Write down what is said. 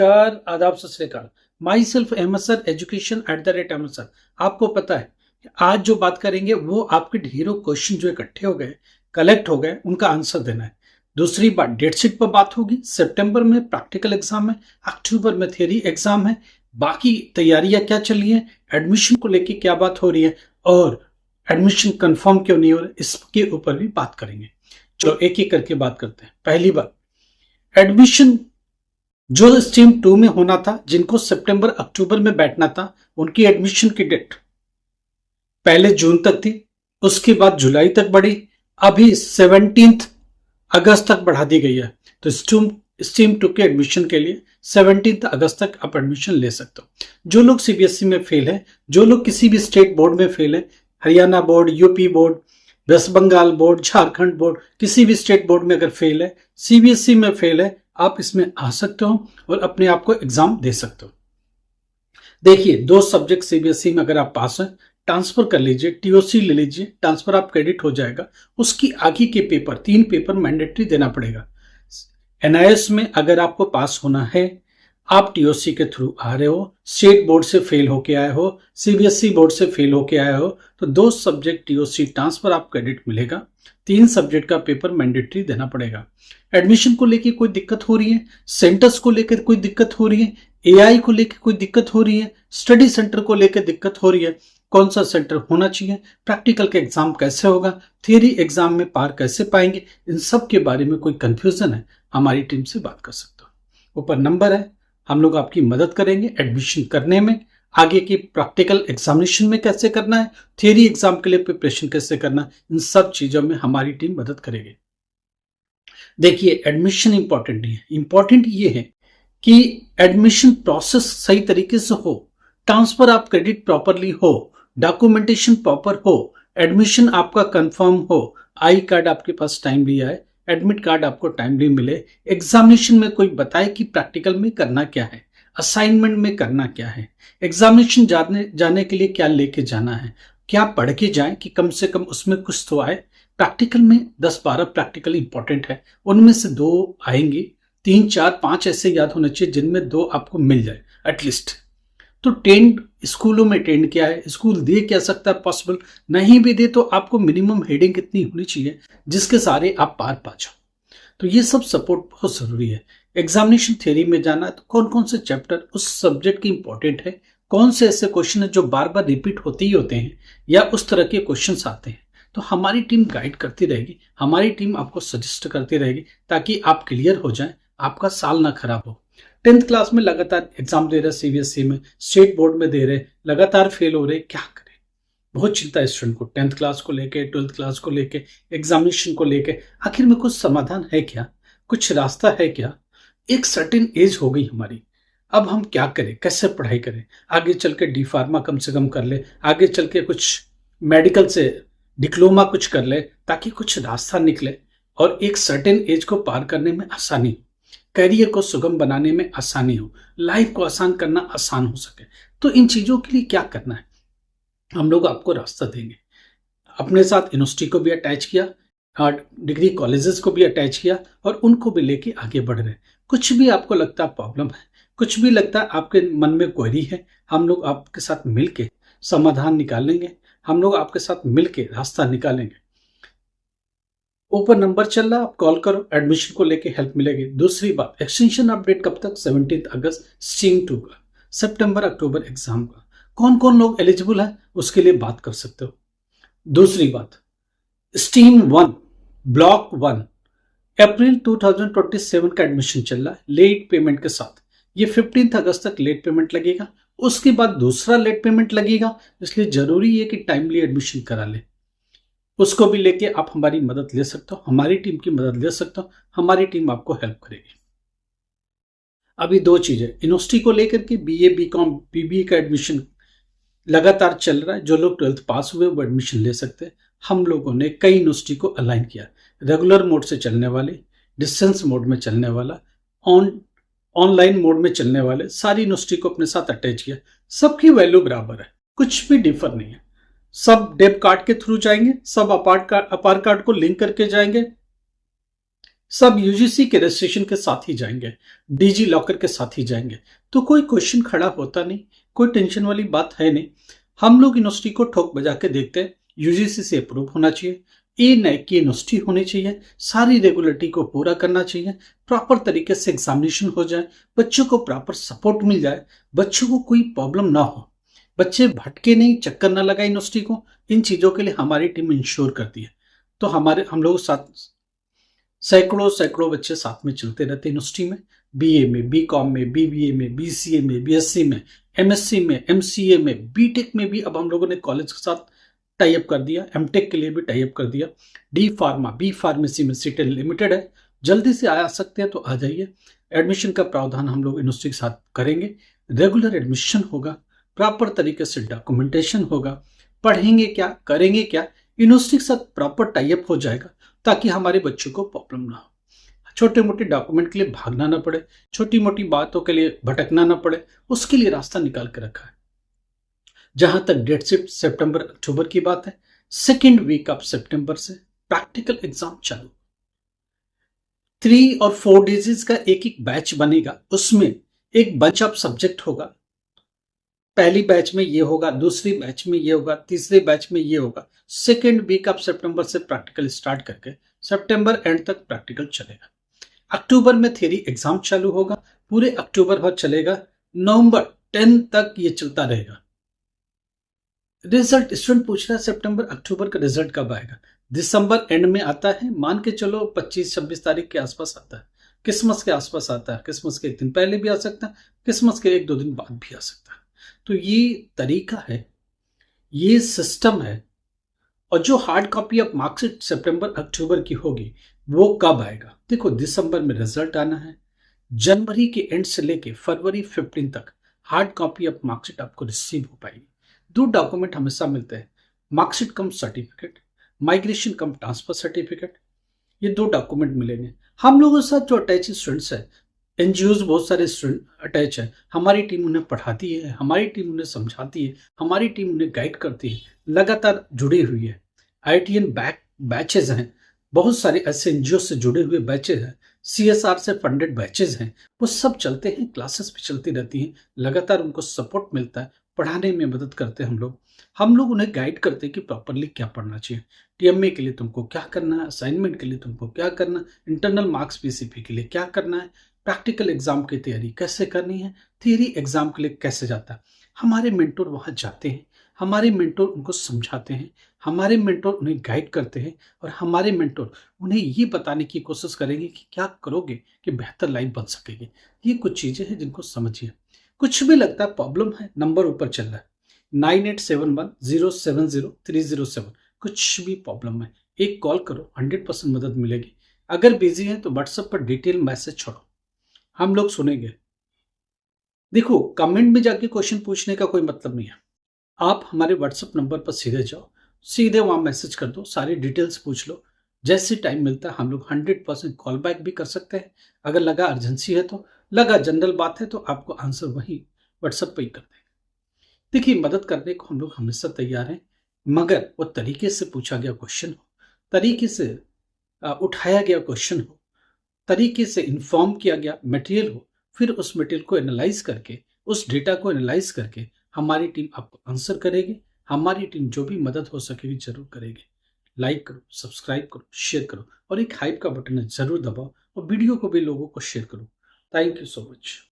नमस्कार, आदाब, सत श्री अकाल। Myself Ahmed sir, education @Ahmed sir. आपको पता है कि आज जो बात करेंगे वो आपके ढेरों क्वेश्चन जो इकट्ठे हो गए, कलेक्ट हो गए, उनका आंसर देना है। दूसरी बात, डेट शीट पर बात होगी। सितंबर में प्रैक्टिकल एग्जाम है, अक्टूबर में थियरी एग्जाम है। बाकी तैयारियां क्या चली है, एडमिशन को लेके क्या बात हो रही है और एडमिशन कंफर्म क्यों नहीं हो रहा, इसके ऊपर भी बात करेंगे। चलो एक एक करके बात करते हैं। पहली बात, एडमिशन जो स्ट्रीम 2 में होना था, जिनको सितंबर अक्टूबर में बैठना था, उनकी एडमिशन की डेट पहले जून तक थी, उसके बाद जुलाई तक बढ़ी, अभी 17 अगस्त तक बढ़ा दी गई है। तो स्ट्रीम 2 के एडमिशन के लिए 17 अगस्त तक आप एडमिशन ले सकते हो। जो लोग सीबीएसई में फेल है, जो लोग किसी भी स्टेट बोर्ड में फेल है, Haryana board, UP board, west Bengal board, Jharkhand board, किसी भी स्टेट बोर्ड में अगर फेल है, सीबीएसई में फेल है, आप इसमें आ सकते हो और अपने आप को एग्जाम दे सकते हो। देखिए, 2 सब्जेक्ट सीबीएसई में अगर आप पास हैं, ट्रांसफर कर लीजिए, टीओसी ले लीजिए, ट्रांसफर आप क्रेडिट हो जाएगा। उसकी आगे के पेपर 3 पेपर मैंडेटरी देना पड़ेगा। एनआईएस में अगर आपको पास होना है, आप टीओसी के थ्रू आ रहे हो, स्टेट बोर्ड से फेल होके आए हो, सीबीएसई बोर्ड से फेल होके आए हो, तो 2 सब्जेक्ट टीओसी ट्रांसफर आप क्रेडिट मिलेगा। 3 सब्जेक्ट का पेपर मैंडेटरी देना पड़ेगा। एडमिशन को लेके कोई दिक्कत हो रही है, सेंटर्स को लेकर कोई दिक्कत हो रही है, एआई को लेकर कोई दिक्कत हो रही है, स्टडी सेंटर को लेकर दिक्कत हो रही है, कौन सा सेंटर होना चाहिए, प्रैक्टिकल के एग्जाम कैसे होगा, थियरी एग्जाम में पार कैसे पाएंगे, इन सब के बारे में कोई कंफ्यूजन है, हमारी टीम से बात कर सकते हो। ऊपर नंबर है, हम लोग आपकी मदद करेंगे एडमिशन करने में, आगे की प्रैक्टिकल एग्जामिनेशन में कैसे करना है, थियरी एग्जाम के लिए प्रिपरेशन कैसे करना है, इन सब चीजों में हमारी टीम मदद करेगी। देखिए, एडमिशन इंपॉर्टेंट नहीं है, इंपॉर्टेंट ये है कि एडमिशन प्रोसेस सही तरीके से हो, ट्रांसफर आप क्रेडिट प्रॉपरली हो, डॉक्यूमेंटेशन प्रॉपर हो, एडमिशन आपका कंफर्म हो, आई कार्ड आपके पास टाइमली आए, एडमिट कार्ड आपको टाइमली मिले, एग्जामिनेशन में कोई बताए कि प्रैक्टिकल में करना क्या है, असाइनमेंट में करना क्या है, एग्जामिनेशन जाने के लिए क्या लेके जाना है, क्या पढ़ के जाए कि कम से कम उसमें कुछ तो आए। प्रैक्टिकल में 10-12 प्रैक्टिकल इंपॉर्टेंट है, उनमें से 2 आएंगे, 3, 4, 5 ऐसे याद होने चाहिए जिनमें 2 आपको मिल जाए एटलीस्ट। तो टेंड स्कूलों में टेंड क्या है, स्कूल दे क्या सकता है, पॉसिबल नहीं भी दे तो आपको मिनिमम हेडिंग कितनी होनी चाहिए जिसके सारे आप पार पा जाओ। तो ये सब सपोर्ट बहुत जरूरी है। एग्जामिनेशन थियरी में जाना है तो कौन कौन से चैप्टर उस सब्जेक्ट की इंपॉर्टेंट है, कौन से ऐसे क्वेश्चन है जो बार बार रिपीट होते ही होते हैं या उस तरह के क्वेश्चन आते हैं, तो हमारी टीम गाइड करती रहेगी, हमारी टीम आपको सजेस्ट करती रहेगी ताकि आप क्लियर हो जाएं, आपका साल ना खराब हो। 10th क्लास में लगातार एग्जाम दे रहे, सीबीएसई में, स्टेट बोर्ड में दे रहे, लगातार फेल हो रहे, क्या करें। बहुत चिंता है स्टूडेंट को 10th क्लास को लेके, 12th क्लास को लेके, एग्जामिनेशन को लेके। आखिर में कुछ समाधान है क्या, कुछ रास्ता है क्या? एक सर्टेन एज हो गई हमारी, अब हम क्या करें, कैसे पढ़ाई करें, आगे चल के डी फार्मा कम से कम कर ले, आगे चल के कुछ मेडिकल से डिप्लोमा कुछ कर ले ताकि कुछ रास्ता निकले और एक सर्टेन एज को पार करने में आसानी हो, करियर को सुगम बनाने में आसानी हो, लाइफ को आसान करना आसान हो सके। तो इन चीजों के लिए क्या करना है, हम लोग आपको रास्ता देंगे। अपने साथ यूनिवर्सिटी को भी अटैच किया और डिग्री कॉलेजेस को भी अटैच किया और उनको भी लेके आगे बढ़ रहे। कुछ भी आपको लगता है प्रॉब्लम है, कुछ भी लगता है आपके मन में क्वेरी है, हम लोग आपके साथ मिलके समाधान निकालेंगे, हम लोग आपके साथ मिलके रास्ता निकालेंगे। ऊपर नंबर चल रहा, आप कॉल करो, एडमिशन को लेके हेल्प मिलेगी। दूसरी बात, एक्सटेंशन अपडेट कब तक, 17 अगस्त स्ट्रीम 2 का, सितंबर अक्टूबर एग्जाम का, कौन कौन लोग एलिजिबल है उसके लिए बात कर सकते हो। दूसरी बात, स्ट्रीम 1 ब्लॉक 1 अप्रैल 2027 का एडमिशन चल रहा है लेट पेमेंट के साथ। ये 15 अगस्त तक लेट पेमेंट लगेगा, उसके बाद दूसरा लेट पेमेंट लगेगा, इसलिए जरूरी है कि टाइमली एडमिशन करा ले। उसको भी लेके आप हमारी मदद ले सकते हो, हमारी टीम की मदद ले सकते हो, हमारी टीम आपको हेल्प करेगी। अभी 2 चीजें यूनिवर्सिटी को लेकर के, बीए, बीकॉम, बीबीए का एडमिशन लगातार चल रहा है। जो लोग 12th पास हुए वो एडमिशन ले सकते हैं। हम लोगों ने कई यूनिवर्सिटी को अलाइन किया, रेगुलर मोड से चलने वाले, डिस्टेंस मोड में चलने वाला, ऑनलाइन मोड में चलने वाले, सारी यूनिवर्सिटी को अपने साथ अटैच किया। सबकी वैल्यू बराबर है, कुछ भी डिफर नहीं है, सब डेबिट कार्ड के थ्रू जाएंगे, सब अपार कार्ड को लिंक करके जाएंगे, सब यूजीसी के रजिस्ट्रेशन के साथ ही जाएंगे, डिजी लॉकर के साथ ही जाएंगे, तो कोई क्वेश्चन खड़ा होता नहीं, कोई टेंशन वाली बात है नहीं। हम लोग यूनिवर्सिटी को ठोक बजा के देखते हैं, यूजीसी से अप्रूव होना चाहिए, ए नैक की यूनिवर्सिटी होनी चाहिए, सारी रेगुलेटरी को पूरा करना चाहिए, प्रॉपर तरीके से एग्जामिनेशन हो जाए, बच्चों को प्रॉपर सपोर्ट मिल जाए, बच्चों को कोई प्रॉब्लम ना हो, बच्चे भटके नहीं, चक्कर ना लगाए यूनिवर्सिटी को। इन चीजों के लिए हमारी टीम इंश्योर करती है। तो हम लोग साथ सैकड़ों सैकड़ों बच्चे साथ में चलते रहते हैं यूनिवर्सिटी में, बीए में, बीकॉम में, बीबीए में, बीसीए में, बीएससी में, एमएससी में, एमसीए में, बीटेक में भी अब हम लोगों ने कॉलेज के साथ टाई अप कर दिया, एमटेक के लिए भी टाई अप कर दिया। डी फार्मा, बी फार्मेसी में सीटें लिमिटेड है, जल्दी से आ सकते हैं तो आ जाइए। एडमिशन का प्रावधान हम लोग यूनिवर्सिटी के साथ करेंगे, रेगुलर एडमिशन होगा, प्रॉपर तरीके से डॉक्यूमेंटेशन होगा, पढ़ेंगे क्या करेंगे क्या, यूनिवर्सिटी के साथ प्रॉपर टाई अप हो जाएगा, ताकि हमारे बच्चों को प्रॉब्लम ना हो, छोटे मोटे डॉक्यूमेंट के लिए भागना ना पड़े, छोटी मोटी बातों के लिए भटकना ना पड़े, उसके लिए रास्ता निकाल के रखा है। जहां तक डेट शिफ्ट सितंबर अक्टूबर की बात है, सेकेंड वीक ऑफ सितंबर से प्रैक्टिकल एग्जाम चालू, 3 और 4 डेज का एक एक बैच बनेगा, उसमें एक बंच ऑफ सब्जेक्ट होगा, पहली बैच में ये होगा, दूसरी बैच में ये होगा, तीसरे बैच में ये होगा। सेकेंड वीक ऑफ सितंबर से प्रैक्टिकल स्टार्ट करके सितंबर एंड तक प्रैक्टिकल चलेगा। अक्टूबर में थियरी एग्जाम चालू होगा, पूरे अक्टूबर भर चलेगा, नवंबर 10 तक ये चलता रहेगा। रिजल्ट स्टूडेंट पूछ रहा है सितंबर अक्टूबर का रिजल्ट कब आएगा? दिसंबर एंड में आता है, मान के चलो 25-26 तारीख के आसपास आता है, क्रिसमस के आसपास आता है, क्रिसमस के एक दिन पहले भी आ सकता है, क्रिसमस के 1-2 दिन बाद भी आ सकता है। तो ये तरीका है, ये सिस्टम है। और जो हार्ड कॉपी ऑफ मार्कशीट सितंबर अक्टूबर की होगी वो कब आएगा? देखो, दिसंबर में रिजल्ट आना है, जनवरी के एंड से लेके फरवरी 15 तक हार्ड कॉपी ऑफ मार्कशीट आपको रिसीव हो पाएगी। 2 डॉक्यूमेंट हमेशा मिलते हैं, मार्कशीट कम सर्टिफिकेट, माइग्रेशन कम ट्रांसफर सर्टिफिकेट, ये 2 डॉक्यूमेंट मिलेंगे। हम लोगों के साथ जो अटैच स्टूडेंट्स है, एनजीओज बहुत सारे स्टूडेंट अटैच है, हमारी टीम उन्हें पढ़ाती है, हमारी टीम उन्हें समझाती है, हमारी टीम उन्हें गाइड करती है, लगातार जुड़ी हुई है। आईटीएन बैचेज हैं, बहुत सारे ऐसे एनजीओ से जुड़े हुए बैचेज हैं, सीएसआर से फंडेड बैचेज हैं, वो सब चलते हैं, क्लासेस भी चलती रहती हैं, लगातार उनको सपोर्ट मिलता है, पढ़ाने में मदद करते हैं हम लोग उन्हें गाइड करते हैं कि प्रॉपरली क्या पढ़ना चाहिए, टीएमए के लिए तुमको क्या करना है, असाइनमेंट के लिए तुमको क्या करना है, इंटरनल मार्क्स पीसीपी के लिए क्या करना है, प्रैक्टिकल एग्जाम की तैयारी कैसे करनी है, थियरी एग्जाम के लिए कैसे जाता है। हमारे मेंटोर वहां जाते हैं, हमारे मेंटोर उनको समझाते हैं, हमारे मेंटोर उन्हें गाइड करते हैं, और हमारे मेंटोर उन्हें ये बताने की कोशिश करेंगे कि क्या करोगे कि बेहतर लाइफ बन सकेगी। ये कुछ चीजें हैं जिनको समझिए। कुछ भी लगता है प्रॉब्लम है, नंबर ऊपर चल रहा है 9871070307। कुछ भी प्रॉब्लम है, एक कॉल करो, 100% मदद मिलेगी। अगर बिजी है तो व्हाट्सएप पर डिटेल मैसेज छोड़ो, हम लोग सुनेंगे। देखो, कमेंट में जाके क्वेश्चन पूछने का कोई मतलब नहीं है, आप हमारे व्हाट्सएप नंबर पर सीधे जाओ, सीधे वहां मैसेज कर दो, सारी डिटेल्स पूछ लो, जैसे टाइम मिलता है हम लोग 100% कॉल बैक भी कर सकते हैं। अगर लगा अर्जेंसी है तो, लगा जनरल बात है तो आपको आंसर वही व्हाट्सएप पे ही कर देंगे। देखिए, मदद करने को हम लोग हमेशा तैयार हैं, मगर वो तरीके से पूछा गया क्वेश्चन हो, तरीके से उठाया गया क्वेश्चन हो, तरीके से इन्फॉर्म किया गया मटेरियल हो, फिर उस मटेरियल को एनालाइज करके, उस डेटा को एनालाइज करके हमारी टीम आपको आंसर करेगी। हमारी टीम जो भी मदद हो सकेगी जरूर करेगी। लाइक करो, सब्सक्राइब करो, शेयर करो, और एक हाइप का बटन जरूर दबाओ, और वीडियो को भी लोगों को शेयर करो। Thank you so much.